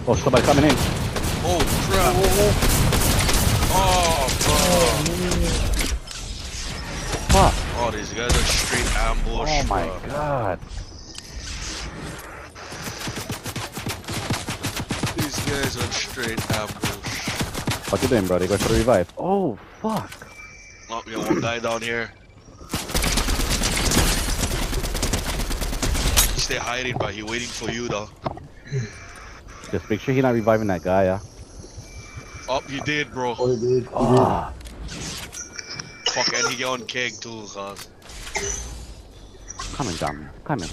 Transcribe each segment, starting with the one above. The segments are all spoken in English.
Oh, somebody coming in. Oh crap! Oh, Fuck. oh, these guys are straight ambush. Oh my bro. god. These guys are straight ambush. What you doing, bro? They go for the revive. Oh, fuck. Oh, we got one guy down here. Stay hiding, bro. He waiting for you, though. Just make sure he's not reviving that guy, yeah? Oh, he did, bro. Oh, he did. Ah. Fuck, and he got on keg too, cuz. Coming down. Coming.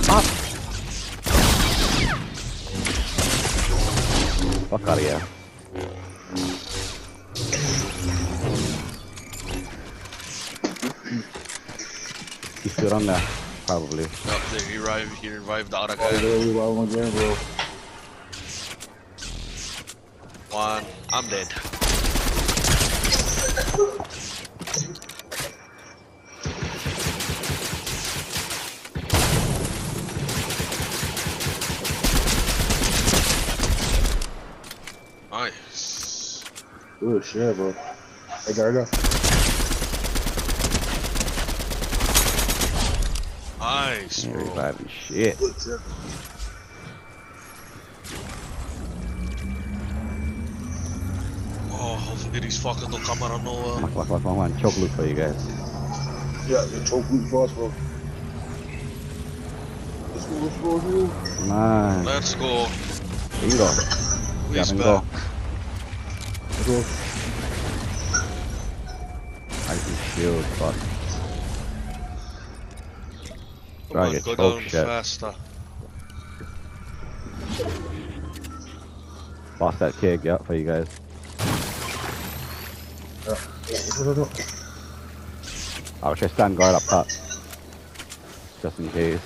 Up. Fuck out of here. He's still on there, probably. Up there, he revived the other Oh, guy. there we go again, bro. One, I'm dead. Nice. Good shit, bro. Hey, Garga. Nice, Ain't bro. reviving shit. Good shit. Oh, hopefully these fuckers don't come out of nowhere. One. Choke loot for you guys. Yeah, the choke loot fast, bro. Let's go, dude. Come on. Let's go. Bingo. Please, Grab and back. go. Let's go. I can shield, fuck. Come Try on, to get go choke down shit. faster. Lost that keg, yeah, for you guys. Go. I should stand guard up top. Just in case.